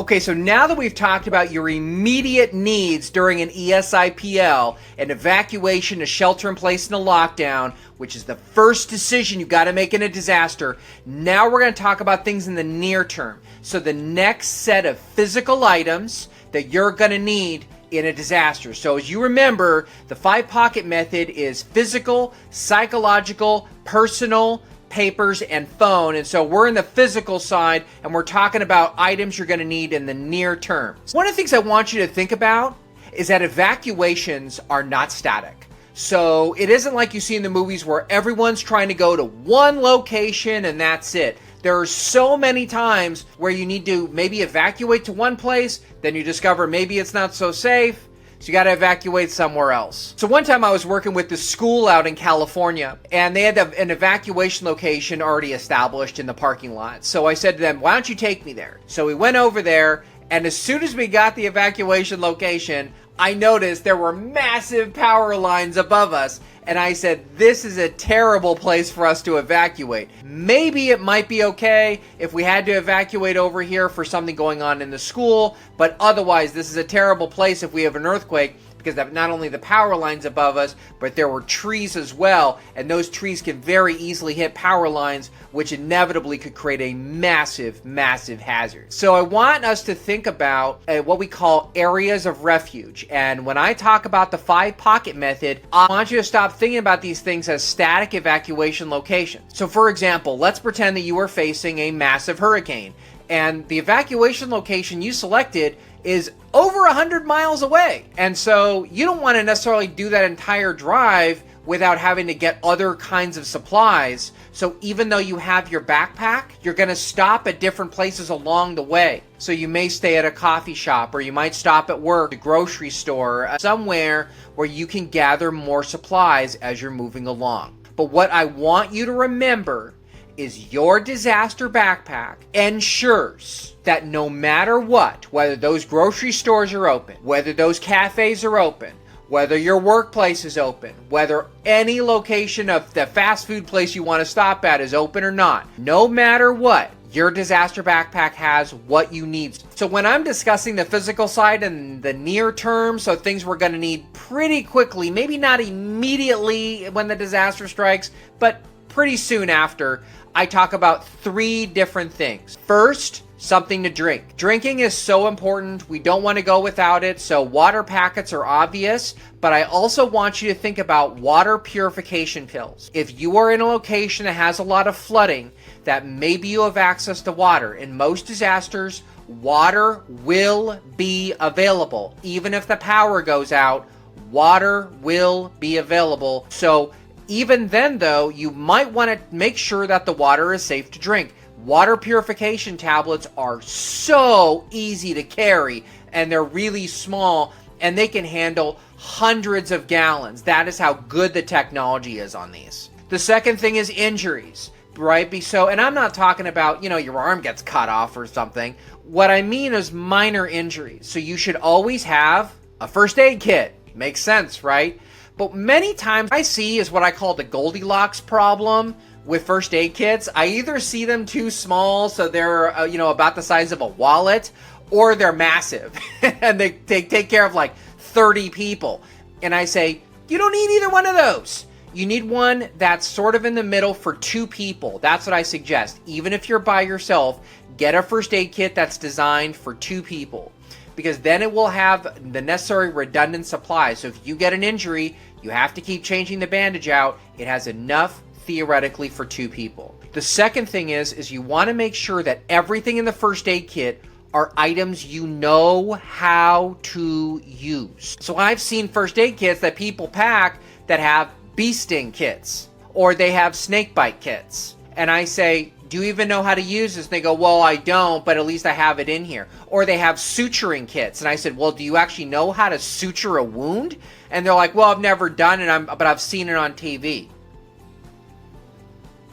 Okay, so now that we've talked about your immediate needs during an ESIPL, an evacuation, a shelter in place, and a lockdown, which is the first decision you've got to make in a disaster, now we're going to talk about things in the near term. So the next set of physical items that you're going to need in a disaster. So as you remember, the 5-pocket method is physical, psychological, personal, papers, and phone. And so we're in the physical side, and we're talking about items you're going to need in the near term. One of the things I want you to think about is that evacuations are not static. So it isn't like you see in the movies where everyone's trying to go to one location and that's it. There are so many times where you need to maybe evacuate to one place, then you discover maybe it's not so safe, so you got to evacuate somewhere else. So one time I was working with this school out in California, and they had an evacuation location already established in the parking lot. So I said to them, why don't you take me there? So we went over there, and as soon as we got the evacuation location, I noticed there were massive power lines above us. And I said, this is a terrible place for us to evacuate. Maybe it might be okay if we had to evacuate over here for something going on in the school, but otherwise this is a terrible place if we have an earthquake, because not only the power lines above us, but there were trees as well, and those trees can very easily hit power lines, which inevitably could create a massive, massive hazard. So I want us to think about what we call areas of refuge. And when I talk about the 5-pocket method, I want you to stop thinking about these things as static evacuation locations. So for example, let's pretend that you are facing a massive hurricane, and the evacuation location you selected is over 100 miles away. And so you don't want to necessarily do that entire drive without having to get other kinds of supplies. So even though you have your backpack, you're going to stop at different places along the way. So you may stay at a coffee shop, or you might stop at work, a grocery store, somewhere where you can gather more supplies as you're moving along. But what I want you to remember is your disaster backpack ensures that no matter what, whether those grocery stores are open, whether those cafes are open, whether your workplace is open, whether any location of the fast food place you want to stop at is open or not, no matter what, your disaster backpack has what you need. So when I'm discussing the physical side and the near term, so things we're going to need pretty quickly, maybe not immediately when the disaster strikes, but pretty soon after, I talk about 3 different things. First, something to drink. Drinking is so important. We don't want to go without it. So water packets are obvious, but I also want you to think about water purification pills. If you are in a location that has a lot of flooding, that maybe you have access to water. In most disasters, water will be available. Even if the power goes out, water will be available. So even then, though, you might want to make sure that the water is safe to drink. Water purification tablets are so easy to carry, and they're really small, and they can handle hundreds of gallons. That is how good the technology is on these. The second thing is injuries, right? So, and I'm not talking about, your arm gets cut off or something. What I mean is minor injuries. So you should always have a first aid kit. Makes sense, right? But many times I see is what I call the Goldilocks problem with first aid kits. I either see them too small, so they're, about the size of a wallet, or they're massive and they take care of like 30 people. And I say, you don't need either one of those. You need one that's sort of in the middle for 2 people. That's what I suggest. Even if you're by yourself, get a first aid kit that's designed for 2 people, because then it will have the necessary redundant supplies. So if you get an injury, you have to keep changing the bandage out. It has enough theoretically for 2 people. The second thing is you want to make sure that everything in the first aid kit are items you know how to use. So I've seen first aid kits that people pack that have bee sting kits, or they have snake bite kits. And I say, do you even know how to use this? And they go, well, I don't, but at least I have it in here. Or they have suturing kits. And I said, well, do you actually know how to suture a wound? And they're like, well, I've never done it, but I've seen it on TV.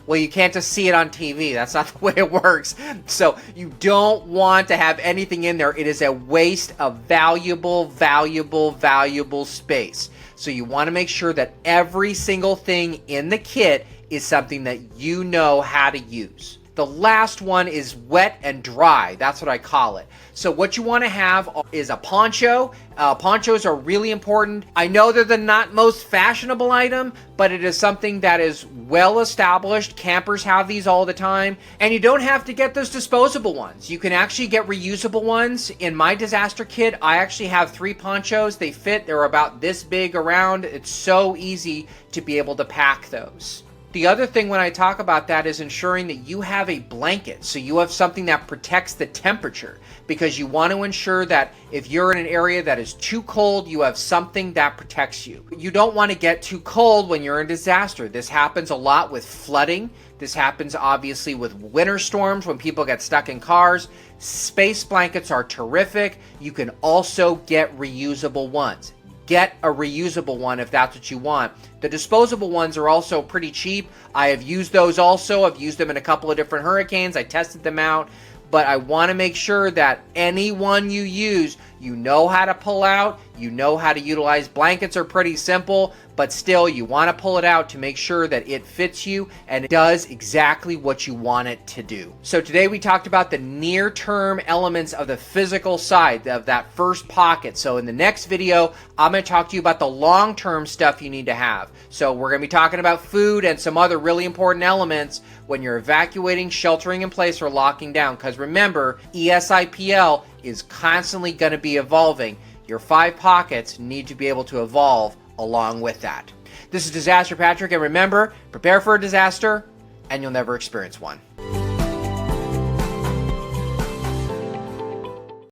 Well, you can't just see it on TV. That's not the way it works. So you don't want to have anything in there. It is a waste of valuable, valuable, valuable space. So you want to make sure that every single thing in the kit is something that you know how to use. The last one is wet and dry. That's what I call it. So what you want to have is a poncho. Ponchos are really important. I know they're the not most fashionable item, but it is something that is well established. Campers have these all the time. And you don't have to get those disposable ones. You can actually get reusable ones. In my disaster kit, I actually have 3 ponchos. They fit. They're about this big around. It's so easy to be able to pack those. The other thing when I talk about that is ensuring that you have a blanket, so you have something that protects the temperature, because you want to ensure that if you're in an area that is too cold, you have something that protects you. You don't want to get too cold when you're in disaster. This happens a lot with flooding. This happens obviously with winter storms when people get stuck in cars. Space blankets are terrific. You can also get reusable ones. Get a reusable one if that's what you want. The disposable ones are also pretty cheap. I have used those also. I've used them in a couple of different hurricanes. I tested them out. But I want to make sure that any one you use, you know how to pull out, you know how to utilize. Blankets are pretty simple, but still you want to pull it out to make sure that it fits you and it does exactly what you want it to do. So today we talked about the near-term elements of the physical side of that first pocket. So in the next video, I'm going to talk to you about the long-term stuff you need to have. So we're going to be talking about food and some other really important elements when you're evacuating, sheltering in place, or locking down. Because remember, ESIPL is constantly going to be evolving. Your 5 pockets need to be able to evolve along with that. This is Disaster Patrick, and remember, prepare for a disaster, and you'll never experience one.